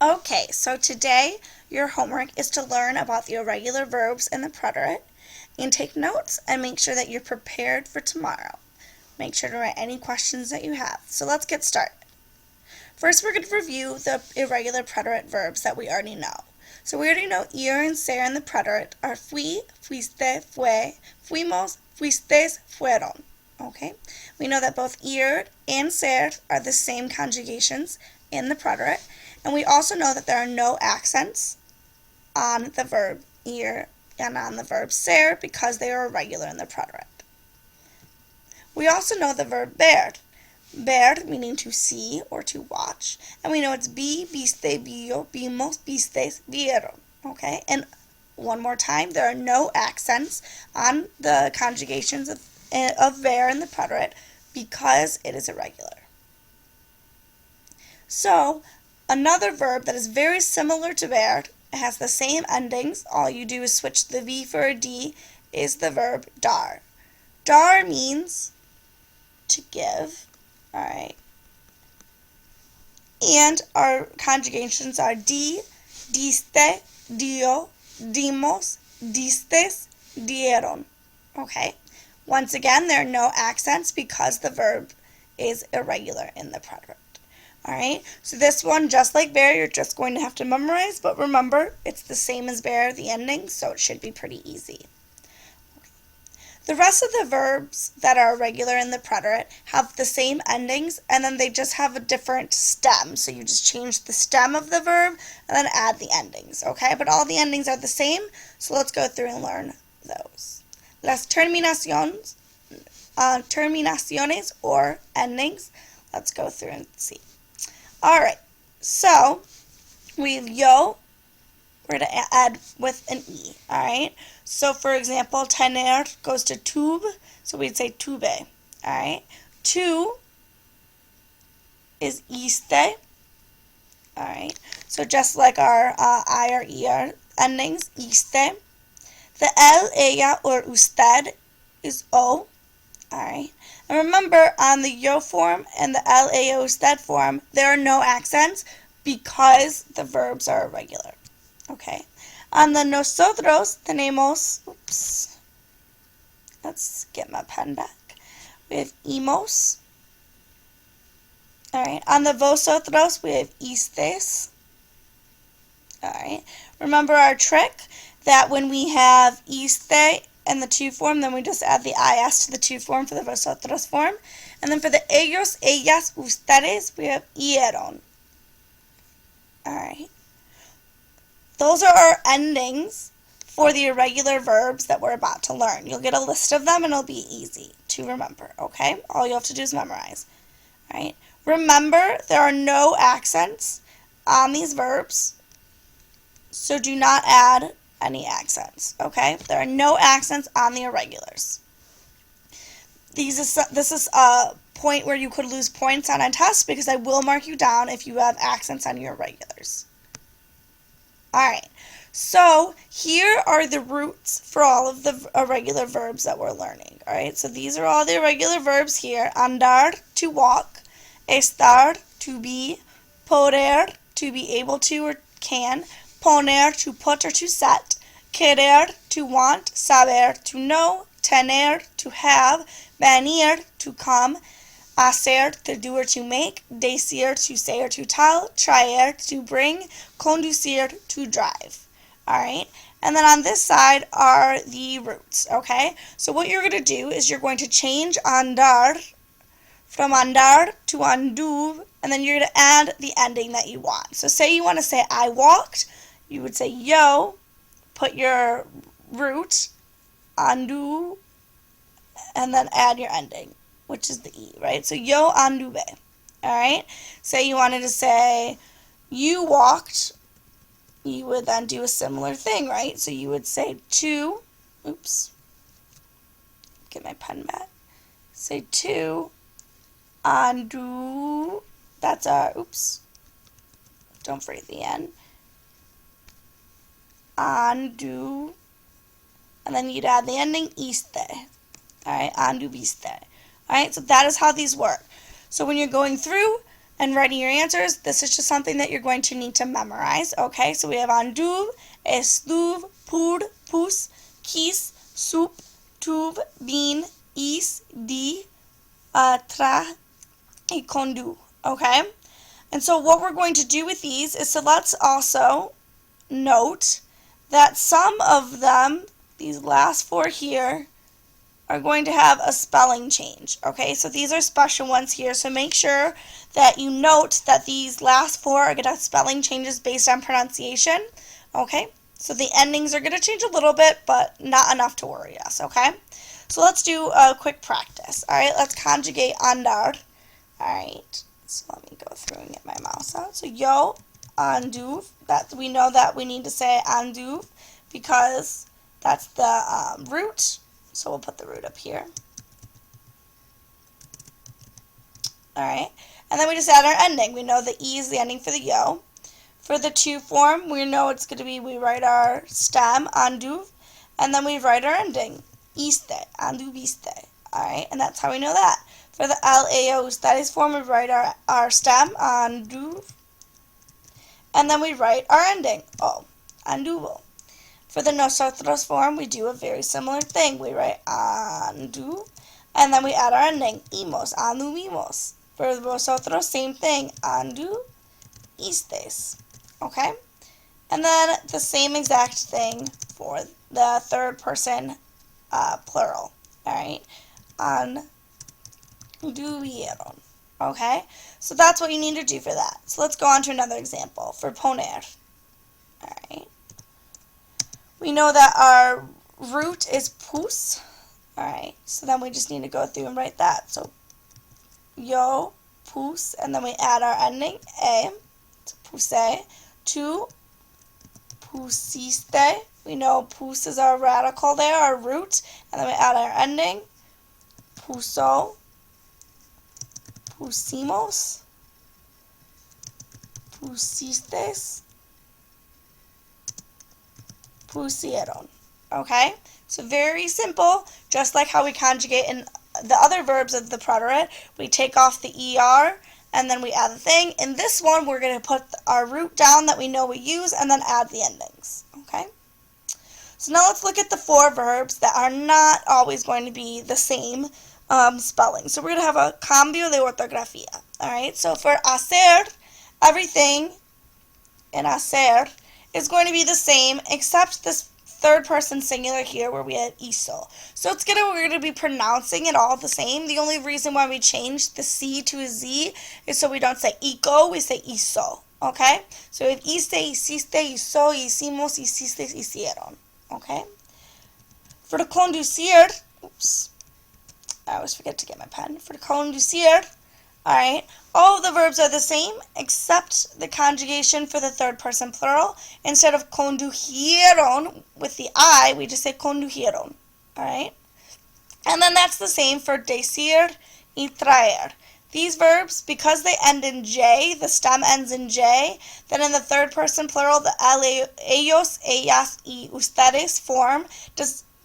Okay, so today your homework is to learn about the irregular verbs and the preterite, and take notes and make sure that you're prepared for tomorrow. Make sure to write any questions that you have. So let's get started. First, we're going to review the irregular preterite verbs that we already know. So we already know ir and ser in the preterite are fui, fuiste, fue, fuimos, fuistes, fueron. Okay? We know that both ir and ser are the same conjugations in the preterite, and we also know that there are no accents on the verb ir and on the verb ser because they are irregular in the preterite. We also know the verb ver meaning to see or to watch, and we know it's vi, viste, vio, vimos, vistes, vieron. Okay, and one more time, there are no accents on the conjugations of ver in the preterite because it is irregular. So, another verb that is very similar to ver, it has the same endings, all you do is switch the V for a D, is the verb dar. Dar means to give, alright, and our conjugations are di, diste, dio, dimos, distes, dieron. Okay? Once again, there are no accents because the verb is irregular in the preterite. Alright, so this one, just like ver, you're just going to have to memorize, but remember, it's the same as ver, the ending, so it should be pretty easy. Okay. The rest of the verbs that are irregular in the preterite have the same endings, and then they just have a different stem, so you just change the stem of the verb and then add the endings, okay? But all the endings are the same, so let's go through and learn those. Las terminaciones or endings, let's go through and see. Alright, so we have yo, we're going to add with an E, alright? So for example, tener goes to tube, so we'd say tube, alright? Tu is iste, alright? So just like our I or ER endings, iste. The el, ella, or usted is o, alright? And remember, on the yo form and the el, ella, usted form, there are no accents because the verbs are irregular. Okay. On the nosotros tenemos, let's get my pen back. We have imos. Alright. On the vosotros, we have istes. Alright. Remember our trick that when we have iste and the to form, then we just add the is to the to form for the vosotros form. And then for the ellos, ellas, ustedes, we have ieron. Alright. Those are our endings for the irregular verbs that we're about to learn. You'll get a list of them and it'll be easy to remember, okay? All you have to do is memorize. Alright. Remember, there are no accents on these verbs, so do not add any accents, okay? There are no accents on the irregulars. This is a point where you could lose points on a test because I will mark you down if you have accents on your irregulars. Alright, so here are the roots for all of the irregular verbs that we're learning. Alright, so these are all the irregular verbs here. Andar, to walk. Estar, to be. Poder, to be able to or can. Poner, to put or to set. Querer, to want. Saber, to know. Tener, to have. Venir, to come. Hacer, to do or to make. Decir, to say or to tell. Traer, to bring. Conducir, to drive. Alright, and then on this side are the roots, okay? So what you're going to do is you're going to change andar from andar to anduve, and then you're going to add the ending that you want. So say you want to say I walked, you would say yo, put your root, andu, and then add your ending, which is the E, right? So yo anduve, alright? Say you wanted to say you walked, you would then do a similar thing, right? So you would say to, get my pen back, say to, andu, that's our, don't forget the N, andu, and then you'd add the ending, iste, alright, anduviste. Alright, so that is how these work. So when you're going through and writing your answers, this is just something that you're going to need to memorize. Okay, so we have anduv, estuv, pud, pus, kis, sup, tuv, bin, is, di, tra, y condu. Okay, and so what we're going to do with these is, so let's also note that some of them, these last four here, are going to have a spelling change. Okay, so these are special ones here, so make sure that you note that these last four are going to have spelling changes based on pronunciation. Okay, so the endings are going to change a little bit, but not enough to worry us. Okay, so let's do a quick practice. Alright, let's conjugate andar. Alright, so let me go through and get my mouse out. So yo anduv, that we know that we need to say anduv because that's the root. So we'll put the root up here. Alright, and then we just add our ending. We know the E is the ending for the yo. For the to form, we know it's going to be, we write our stem, anduv, and then we write our ending, iste, anduv iste. Alright, and that's how we know that. For the LAO ustedes form, we write our stem, anduv, and then we write our ending, o, anduvo. For the nosotros form, we do a very similar thing. We write andu, and then we add our ending, imos, anduvimos. For the vosotros, same thing, andu, istes. Okay? And then the same exact thing for the third person plural. Alright? Anduvieron. Okay? So that's what you need to do for that. So let's go on to another example for poner. Alright? We know that our root is pus. Alright, so then we just need to go through and write that. So, yo, pus, and then we add our ending, e, to puse, to pusiste. We know pus is our radical there, our root, and then we add our ending, puso, pusimos, pusistes, pusieron. Okay? So very simple, just like how we conjugate in the other verbs of the preterite. We take off the ER and then we add the thing. In this one, we're going to put our root down that we know we use and then add the endings. Okay? So now let's look at the four verbs that are not always going to be the same spelling. So we're going to have a cambio de ortografía. Alright? So for hacer, everything in hacer is going to be the same except this third person singular here where we had hizo. So we're going to be pronouncing it all the same. The only reason why we changed the C to a Z is so we don't say hico, we say hizo. Okay? So we have hice, hiciste, hizo, hicimos, hicistes, hicieron. Okay? For the conducir, oops, I always forget to get my pen. For the conducir, alright, all of the verbs are the same except the conjugation for the third person plural. Instead of condujeron with the I, we just say condujeron. Alright? And then that's the same for decir y traer. These verbs, because they end in J, the stem ends in J, then in the third person plural, the ellos, ellas, y ustedes form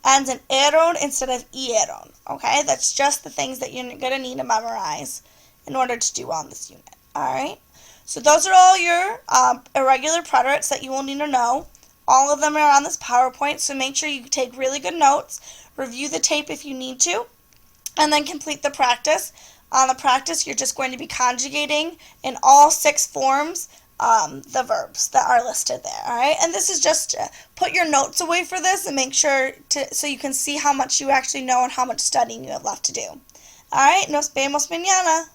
ends in eron instead of ieron. Okay? That's just the things that you're going to need to memorize in order to do on this unit. Alright? So those are all your irregular preterites that you will need to know. All of them are on this PowerPoint, so make sure you take really good notes, review the tape if you need to, and then complete the practice. On the practice, you're just going to be conjugating in all 6 forms the verbs that are listed there. Alright? And this is just put your notes away for this and make sure so you can see how much you actually know and how much studying you have left to do. Alright, nos vemos mañana.